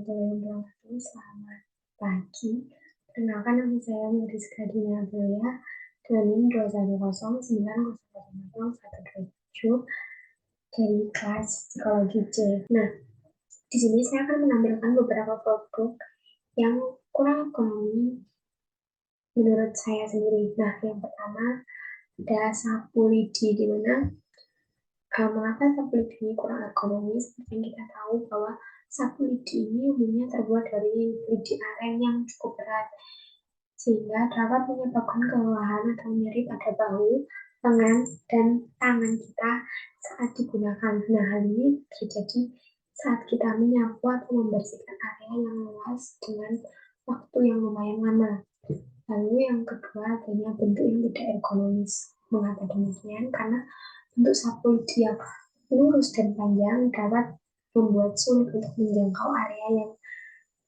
warahmatullahi wabarakatuh. Selamat pagi. Perkenalkan nama saya Mariska Dina Amelia dengan NIM 210909017 dari kelas psikologi C. Nah, di sini saya akan menampilkan beberapa produk yang kurang ekonomi menurut saya sendiri. Nah, yang pertama ada sapu lidi, di mana mengapa sapu lidi ini kurang ekonomis? Seperti yang kita tahu bahwa sapu lidi ini umumnya terbuat dari lidi aren yang cukup berat, sehingga dapat menyebabkan kelelahan atau nyeri pada bahu, lengan, dan tangan kita saat digunakan. Nah, hal ini terjadi saat kita menyapu atau membersihkan area yang luas dengan waktu yang lumayan lama. Lalu yang kedua adanya bentuk yang tidak ergonomis. Mengapa demikian? Karena bentuk sapu lidi yang lurus dan panjang dapat membuat sulit untuk menjangkau area yang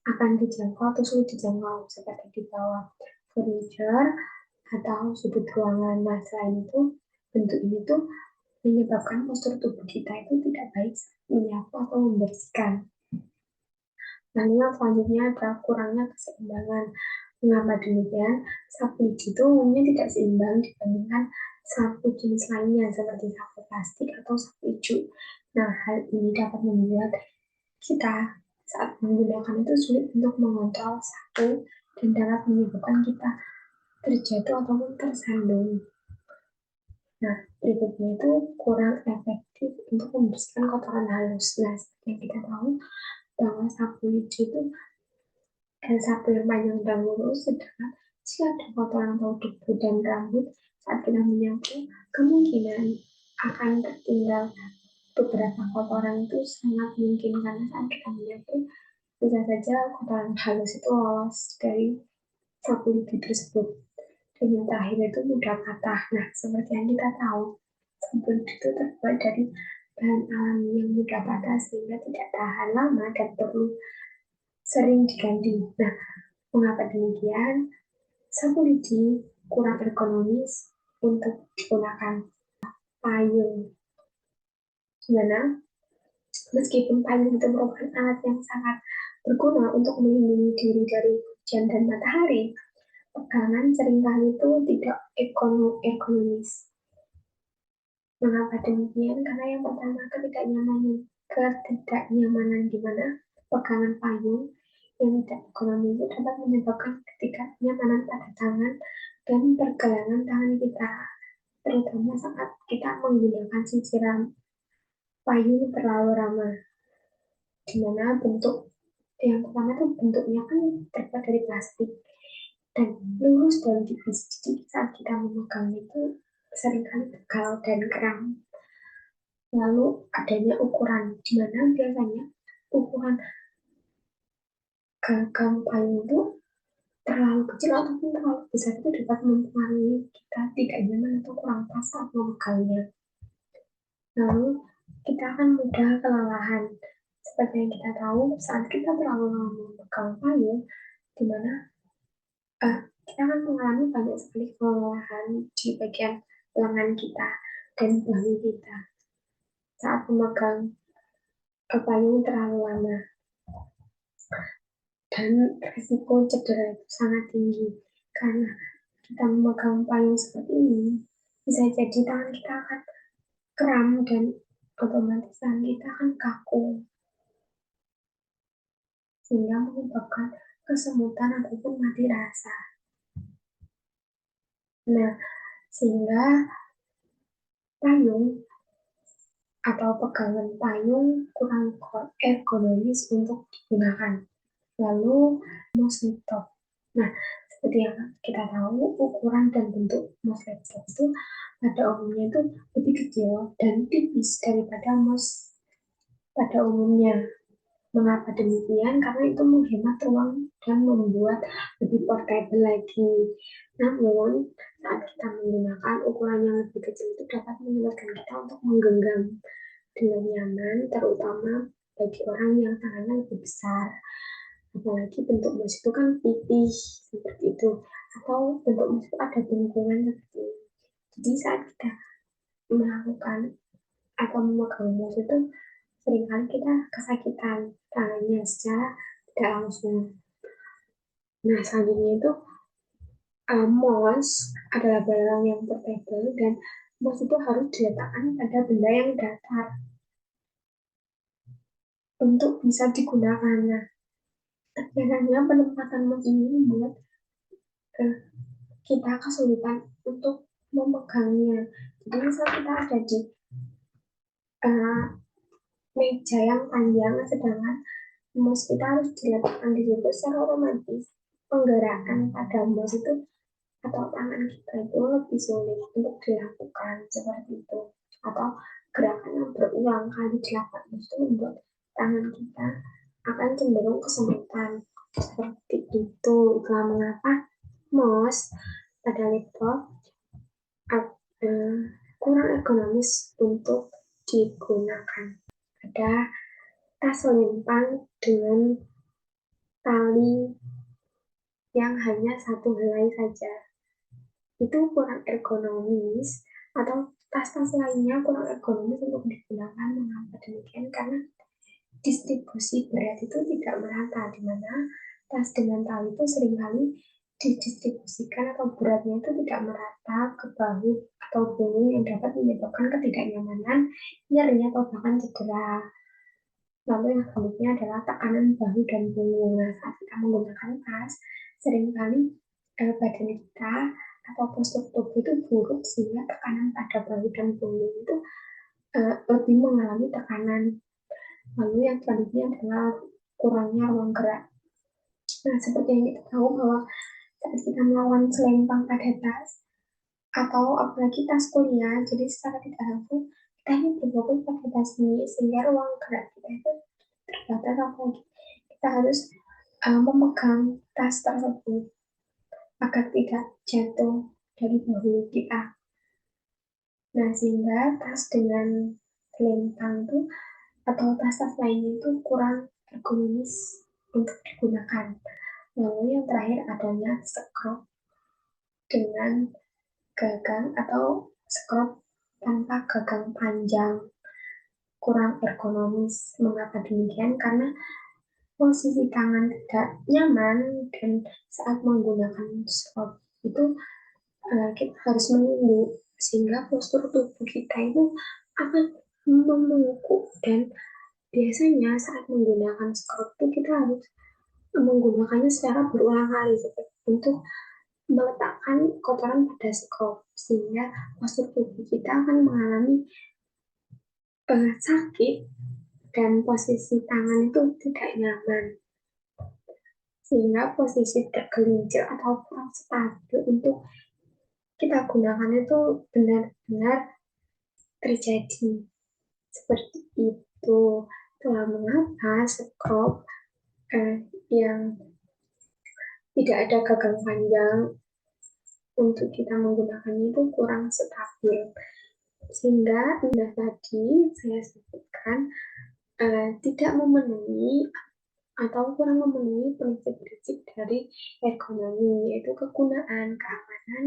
akan dijangkau atau sulit dijangkau, seperti di bawah furniture atau sudut ruangan. Nah, selain itu, bentuk ini tuh menyebabkan postur tubuh kita itu tidak baik saat menyapu atau membersihkan. Lalu yang selanjutnya adalah kurangnya keseimbangan. Mengapa demikian? Sapu lidi itu umumnya tidak seimbang dibandingkan sapu jenis lainnya seperti sapu plastik atau sapu ijuk. Nah, hal ini dapat membuat kita saat menggunakan itu sulit untuk mengontrol sapu dan dapat menyebabkan kita terjatuh ataupun tersandung. Nah, berikutnya itu kurang efektif untuk membersihkan kotoran halus. Nah, seperti yang kita tahu bahwa sapu lidi itu dan sapu yang panjang dan lurus, sedangkan jika ada kotoran atau debu dan rambut saat kita menyapu, kemungkinan akan tertinggal beberapa kotoran itu sangat mungkin, karena saat kita menyapu bisa saja kotoran halus itu lolos dari sapu lidi tersebut. Dan yang terakhir itu mudah patah. Nah, seperti yang kita tahu, sapu lidi itu terbuat dari bahan alami yang mudah patah sehingga tidak tahan lama dan perlu sering diganti. Nah, mengapa demikian? Sapu lidi kurang ergonomis untuk digunakan. Payung, dimana meskipun payung itu merupakan alat yang sangat berguna untuk melindungi diri dari hujan dan matahari, pegangan seringkali itu tidak ergonomis. Mengapa demikian? Karena yang pertama, ketidaknyamanan di mana pegangan payung yang tidak ekonomis itu dapat menyebabkan ketidaknyamanan pada tangan dan pergelangan tangan kita, terutama saat kita menggunakan sisiran payung terlalu ramah, di mana bentuk yang pertama itu bentuknya kan terbuat dari plastik dan lurus dan tipis, jadi saat kita memegang itu seringkali pegal dan kram. Lalu adanya ukuran, di mana biasanya ukuran gagang payung itu terlalu kecil ataupun terlalu besar itu dapat mempengaruhi kita tidak nyaman atau kurang pas saat memegangnya. Lalu kita akan mudah kelelahan. Seperti yang kita tahu, saat kita terlalu lama memegang payung, di mana kita akan mengalami banyak sekali kelelahan di bagian lengan kita dan bahu kita saat memegang payung terlalu lama. Dan risiko cedera itu sangat tinggi karena kita memegang payung seperti ini, bisa jadi tangan kita akan kram dan otomatis tangan kita akan kaku, sehingga menyebabkan kesemutan ataupun mati rasa. Nah, sehingga payung atau pegangan payung kurang ergonomis untuk digunakan. Lalu mouse laptop. Nah, seperti yang kita tahu, ukuran dan bentuk mouse laptop itu pada umumnya itu lebih kecil dan tipis daripada mouse pada umumnya. Mengapa demikian? Karena itu menghemat ruang dan membuat lebih portable lagi. Namun, saat kita menggunakan ukuran yang lebih kecil itu dapat menyulitkan kita untuk menggenggam dengan nyaman, terutama bagi orang yang tangannya lebih besar. Apalagi bentuk mouse itu kan pipih seperti itu, atau bentuk mouse itu ada bengkungan seperti ini. Jadi saat kita melakukan atau memegang mouse itu seringkali kita kesakitan tangannya secara tidak langsung. Nah, selanjutnya itu mouse adalah barang yang portable dan mouse itu harus diletakkan pada benda yang datar untuk bisa digunakan. Nah, biasanya penempatan mouse ini membuat eh, kita kesulitan untuk memegangnya. Jadi misal kita ada di eh, meja yang panjang, sedangkan mouse kita harus diletakkan di situ secara otomatis penggerakan pada mouse itu atau tangan kita itu lebih sulit untuk dilakukan seperti itu, atau gerakan yang berulang kali dilakukan itu membuat tangan kita akan cenderung kesemutan seperti itu. Itulah mengapa mouse pada laptop kurang ergonomis untuk digunakan. Ada tas selempang dengan tali yang hanya satu helai saja, itu kurang ergonomis, atau tas-tas lainnya kurang ergonomis untuk digunakan. Mengapa demikian? Karena distribusi berat itu tidak merata, di mana tas dengan tali itu seringkali didistribusikan atau beratnya itu tidak merata ke bahu atau punggung yang dapat menyebabkan ketidaknyamanan, nyeri atau bahkan cedera. Lalu yang selanjutnya adalah tekanan bahu dan punggung. Nah, saat kita menggunakan tas, seringkali badan kita atau postur tubuh itu buruk sehingga tekanan pada bahu dan punggung itu lebih mengalami tekanan. Lalu yang selanjutnya adalah kurangnya ruang gerak. Nah, seperti yang kita tahu bahwa saat kita melakukan selempang pada tas atau apalagi tas kuliah, jadi secara tidak langsung kita ini berfokus pada tas ini sehingga ruang gerak kita itu terbatas, apalagi kita harus memegang tas tersebut agar tidak jatuh dari bahu kita. Nah, sehingga tas dengan selempang itu atau tas-tas lainnya itu kurang ergonomis untuk digunakan. Lalu yang terakhir adanya skrof dengan gagang atau skrof tanpa gagang panjang, kurang ergonomis. Mengapa demikian? Karena posisi tangan tidak nyaman dan saat menggunakan skrof itu kita harus menunduk sehingga postur tubuh kita itu akan membungkuk, dan biasanya saat menggunakan skrof itu kita harus menggunakannya secara berulang kali seperti untuk meletakkan kotoran pada skrof sehingga postur tubuh kita akan mengalami sakit dan posisi tangan itu tidak nyaman sehingga posisi tergelincir atau kurang stabil untuk kita gunakan itu benar-benar terjadi seperti itu. Telah mengapa skrof yang tidak ada gagang panjang untuk kita menggunakannya itu kurang stabil, sehingga tadi saya sebutkan tidak memenuhi atau kurang memenuhi prinsip-prinsip dari ergonomi, yaitu kegunaan, keamanan,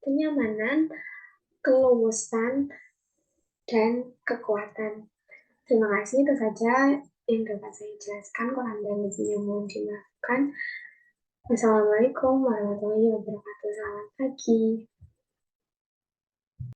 kenyamanan, keluasan, dan kekuatan. Terima kasih, itu saja yang dapat saya jelaskan. Kurang dan lebihnya mohon dimaafkan. Wassalamualaikum warahmatullahi wabarakatuh. Selamat pagi.